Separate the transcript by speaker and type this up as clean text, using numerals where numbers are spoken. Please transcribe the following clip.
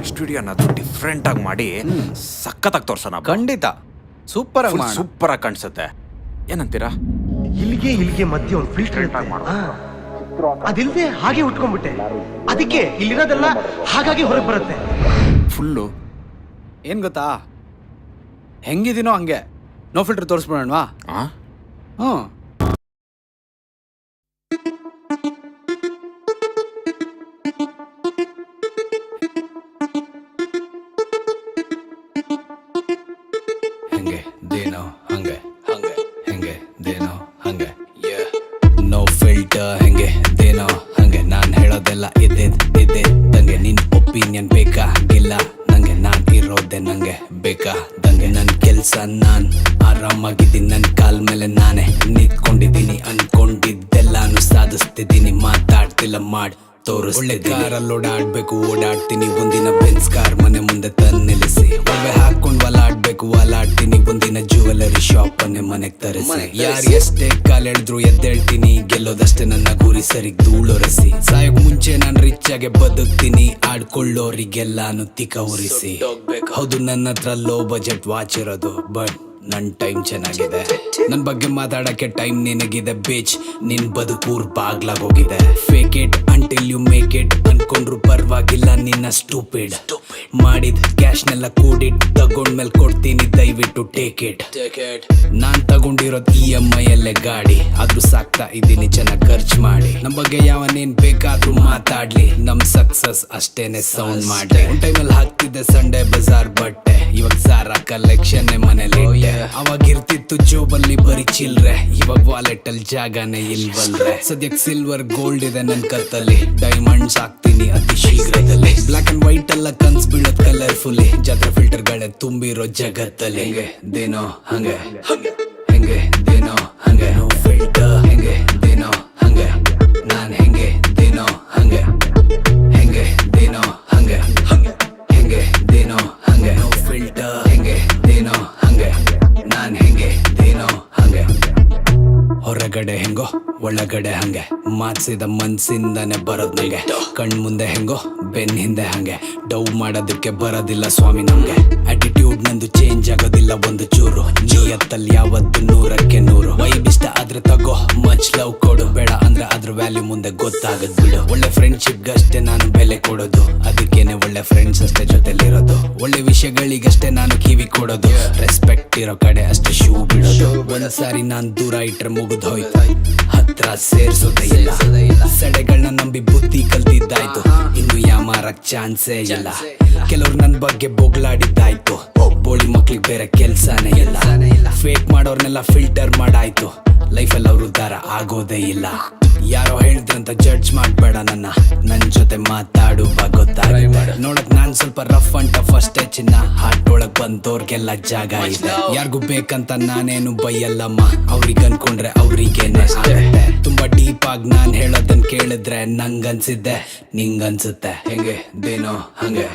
Speaker 1: Next video ಅನ್ನೋದು different ಆಗಿ ಮಾಡಿ ಸಖತ್ತಾಗಿ ತೋರ್ಸೋಣ.
Speaker 2: ಖಂಡಿತ ಸೂಪರ್ ಆಗಿ
Speaker 1: ಸೂಪರ್ ಆಗಿ ಕಾಣಿಸುತ್ತೆ. ಏನಂತೀರಾ?
Speaker 3: ಇಲ್ಲಿಗೆ ಮಧ್ಯೆ ಒಂದು ಫಿಲ್ಟರ್ ಅದಿಲ್ದೆ ಹಾಗೆ ಉಟ್ಕೊಂಡ್ಬಿಟ್ಟೆ. ಅದಕ್ಕೆ ಇಲ್ಲಿರೋದೆಲ್ಲ ಹಾಗಾಗಿ ಹೊರಗೆ ಬರುತ್ತೆ.
Speaker 1: ಫುಲ್ಲು
Speaker 2: ಏನ್ ಗೊತ್ತಾ, ಹೆಂಗಿದೀನೋ ಹಂಗೆ ನೋ ಫಿಲ್ಟರ್ ತೋರಿಸ್ಬಿಡೋಣವಾ? ಹ್ಞೂ ಹೆಂಗೆ ದೇನೋ ಹಂಗೆ ಹಂಗೆ ಹೆಂಗೆ ದೇನೋ ಹಂಗೆ ನೋ ಫಿಲ್ಟರ್ ಹೆಂಗೆ ದೇನೋ ಹಂಗೆ ನಾನ್ ಹೇಳೋದೆಲ್ಲ ಇದ್ದಂಗೆ ನಿನ್ ಒಪಿನಿಯನ್ ಬೇಕಾಗಿಲ್ಲ ನಂಗೆ, ನಾನ್ ಇರೋದೆ ನಂಗೆ ಬೇಕಾದಂಗೆ. ನನ್ ಕೆಲ್ಸ ನಾನ್ ಆರಾಮಾಗಿದ್ದೀನಿ, ನನ್ ಕಾಲ್ ಮೇಲೆ ನಾನೇ ನಿಂತ್ಕೊಂಡಿದ್ದೀನಿ. ಅನ್ಕೊಂಡಿದ್ದೆಲ್ಲಾನು ಸಾಧಿಸ್ತಿದ್ದೀನಿ, ಮಾತಾಡ್ತಿಲ್ಲ ಮಾಡಿ ತೋರಿಸ್. ಒಳ್ಳೆ ಕಾರಲ್ಲಿ ಓಡಾಡ್ಬೇಕು ಓಡಾಡ್ತೀನಿ, ಒಂದಿನ ಬೆನ್ಸ್ ಕಾರ್ ಮನೆ ಮುಂದೆ ತಂದು ನಿಲ್ಲಿಸಿ. ಒಳ್ಳೆ ಹಾಕೊಂಡ್ ವಾಲಾಡ್ತೀನಿ, ಒಂದಿನ ಜ್ಯುವೆಲರಿ ಶಾಪ್ ಅನ್ನೇ ಮನೆಗ್ ತರಿಸಿ. ಯಾರು ಎಷ್ಟೇ ಕಾಲೆಳೆದ್ರು ಎದ್ದೇಳ್ತೀನಿ, ಗೆಲ್ಲೋದಷ್ಟೇ ನನ್ನ ಗುರಿ ಸರಿಗ್ ಧೂಳೊರೆಸಿ. ಸಾಯೋಕ್ ಮುಂಚೆ ನಾನ್ ರಿಚ್ ಆಗಿ ಬದುಕ್ತೀನಿ, ಆಡ್ಕೊಳ್ಳೋರಿಗೆಲ್ಲಾನು ತಿಕ್ಕ ಉರಿಸಿ. ಹೌದು ನನ್ನ ಹತ್ರ ಲೋ ಬಜೆಟ್ ವಾಚ್ ಇರೋದು, ಬಟ್ ನನ್ ಟೈಮ್ ಚೆನ್ನಾಗಿದೆ. ನನ್ ಬಗ್ಗೆ ಮಾತಾಡಕ್ಕೆ ಟೈಮ್ ನಿನಗಿದೆ ಬಿಚ್, ನಿನ್ ಬದುಕೂರ್ ಬಾಗ್ಲಾಗೋಗಿದೆ. Fake it until you make it ಅನ್ಕೊಂಡ್ರು ಪರವಾಗಿಲ್ಲ, ನಿನ್ನ ಸ್ಟೂಪಿಡ್. ಮಾಡಿದ್ ಕ್ಯಾಶ್ನೆಲ್ಲ ಕೂಡಿಟ್ ತಗೊಂಡ್ಮೇಲೆ ಕೊಡ್ತೀನಿ, ದಯವಿಟ್ಟು ಟೇಕ್ ಇಟ್. ನಾನ್ ತಗೊಂಡಿರೋದ್ EMI ಅಲ್ಲೇ ಗಾಡಿ, ಆದ್ರೂ ಸಾಕ್ತಾ ಇದ್ದೀನಿ ಚೆನ್ನಾಗ್ ಖರ್ಚು ಮಾಡಿ. ನಮ್ ಬಗ್ಗೆ ಯಾವನೇನ್ ಬೇಕಾದ್ರೂ ಮಾತಾಡ್ಲಿ, ನಮ್ ಸಕ್ಸಸ್ ಅಷ್ಟೇನೆ ಸೌಂಡ್ ಮಾಡ್ಲಿ. ಒಂದ್ ಟೈಮಲ್ಲಿ ಹಾಕ್ತಿದ್ದೆ ಸಂಡೇ ಬಜಾರ್ ಬಟ್ಟೆ, ಇವಾಗ ಸಾರಾ ಕಲೆಕ್ಷನ್ ಮನೇಲಿ. ಅವಾಗ ಇರ್ತಿತ್ತು ಜೋಬಲ್ಲಿ ಬರೀ ಚಿಲ್ರೆ, ಇವಾಗ ವಾಲೆಟ್ ಅಲ್ಲಿ ಜಾಗನೇ ಇಲ್ವಲ್ರೆ. ಸದ್ಯಕ್ ಸಿಲ್ವರ್ ಗೋಲ್ಡ್ ಇದೆ ನನ್ ಕತ್ತಲ್ಲಿ, ಡೈಮಂಡ್ಸ್ ಹಾಕ್ತೀನಿ ಅತಿ ಶೀಘ್ರದಲ್ಲಿ. ಬ್ಲಾಕ್ ಅಂಡ್ ವೈಟ್ ಎಲ್ಲ ಕನ್ಸ್ ಬೀಳೋದ್ ಕಲರ್ಫುಲ್ಲಿ, ಜಾತ್ರೆ ಫಿಲ್ಟರ್ ಗಳೇ ತುಂಬಿರೋ ಜಗತ್ತಲ್ಲಿ. ಹೆಂಗೆ ದೇನೋ ಹಂಗೆ ಹೆಂಗೆ ದೇನೋ ಹಂಗೆ ನೋ ಫಿಲ್ಟರ್ ಹೆಂಗೆ ದೇನೋ ಹಂಗೆ ನಾನ್ ಹೆಂಗೆ ದೇನೋ ಹಂಗೆ ಹೆಂಗೆ ದೇನೋ ಹಂಗೆ ಹೆಂಗೆ ದೇನೋ ಹಂಗೆ ನೋ ಫಿಲ್ಟರ್ ಹೆಂಗೆ ದೇನೋ ಹಂಗೆ ನಾನ್ ಹೆಂಗೆ ದೇನೋ ಹಂಗೆ. ಹೊರಗಡೆ ಹೆಂಗೋ ಒಳಗಡೆ ಹಂಗೆ, ಮಾತ್ಸಿದ ಮನ್ಸಿಂದಾನೆ ಬರೋದ್ ನಂಗೆ. ಕಣ್ ಮುಂದೆ ಹೆಂಗೋ ಬೆನ್ ಹಿಂದೆ ಹಂಗೆ, ಡೌ ಮಾಡೋದಕ್ಕೆ ಬರೋದಿಲ್ಲ ಸ್ವಾಮಿ ನಮ್ಗೆ. ಆಟಿಟ್ಯೂಡ್ ನಂದು ಚೇಂಜ್ ಆಗೋದಿಲ್ಲ ಒಂದು ಚೂರು, ನಿಯತ್ತಲ್ಲಿ ಯಾವತ್ತು 100ಕ್ಕೆ 100. ವೈಬ್ ಇಷ್ಟ ಆದ್ರೆ ತಗೋ, ಮಚ್ ಲವ್ ಕೊಡು, ಬೇಡ ಅಂದ್ರೆ ಅದ್ರ ವ್ಯಾಲ್ಯೂ ಮುಂದೆ ಗೊತ್ತಾಗದ್ ಬಿಡು. ಒಳ್ಳೆ ಫ್ರೆಂಡ್ಶಿಪ್ಗಷ್ಟೇ ನಾನು ಬೆಲೆ ಕೊಡೋದು, ಅದಕ್ಕೇನೆ ಒಳ್ಳೆ ಫ್ರೆಂಡ್ಸ್ ಅಷ್ಟೇ ಜೊತೆಲಿರೋದು. ಒಳ್ಳೆ ವಿಷಯಗಳಿಗಷ್ಟೇ ನಾನು ಕಿವಿ ಕೊಡೋದು, ರೆಸ್ಪೆಕ್ಟ್ ಇರೋ ಕಡೆ ಅಷ್ಟೇ ಶೂ ಬಿಡೋದು. ಒಂದ್ಸಾರಿ ನಾನ್ ದೂರ ಇಟ್ರೆ ಮುಗಿದ್ ಹೋಯ್ತು, ಹತ್ರ ಸೇರ್ಸೋದೇ ಇಲ್ಲ. ಸಡೆಗಳನ್ನ ನಂಬಿ ಬುದ್ಧಿ ಕಲ್ತಿದ್ದಾಯ್ತು, ಇನ್ನು ಯಾಮಾರಕ್ ಚಾನ್ಸೇ ಇಲ್ಲ. ಕೆಲವ್ರು ನನ್ ಬಗ್ಗೆ ಬೊಗ್ಲಾಡಿದ್ದಾಯ್ತು, ಬೋಳಿ ಮಕ್ಳಿಗೆ ಬೇರೆ ಕೆಲ್ಸನೇ ಇಲ್ಲ. ಫೇಕ್ ಮಾಡೋರ್ನೆಲ್ಲ ಫಿಲ್ಟರ್ ಮಾಡಾಯ್ತು, ಲೈಫಲ್ಲಿ ಅವ್ರು ಉದ್ಧಾರ ಆಗೋದೇ ಇಲ್ಲ. ಯಾರೋ ಹೇಳಿದ್ರಂತ ಜಡ್ಜ್ ಮಾಡ್ಬೇಡ ನನ್ ಜೊತೆ ಮಾತಾಡುವಾಗ ಗೊತ್ತಾಗುತ್ತೆ. ನೋಡಕ್ ನಾನ್ ಸ್ವಲ್ಪ ರಫ್ ಅಂಡ್ ಟಫ್ ಅಷ್ಟೇ ಚಿನ್ನ, ಹಾರ್ಟ್ ಒಳಗ್ ಬಂದೋರ್ಗೆಲ್ಲ ಜಾಗ ಇದೆ. ಯಾರಿಗೂ ಬೇಕಂತ ನಾನೇನು ಬೈಯಲ್ಲಮ್ಮ, ಅವ್ರಿಗೆ ಅನ್ಕೊಂಡ್ರೆ ಅವ್ರಿಗೇನೆ ಆಗುತ್ತೆ. ತುಂಬಾ ಡೀಪ್ ಆಗಿ ನಾನ್ ಹೇಳೋದನ್ ಕೇಳಿದ್ರೆ ನಂಗನ್ಸಿದ್ದೆ ನಿಂಗನ್ಸುತ್ತೆ. ಹೆಂಗೆ ದೇನೋ ಹಂಗೆ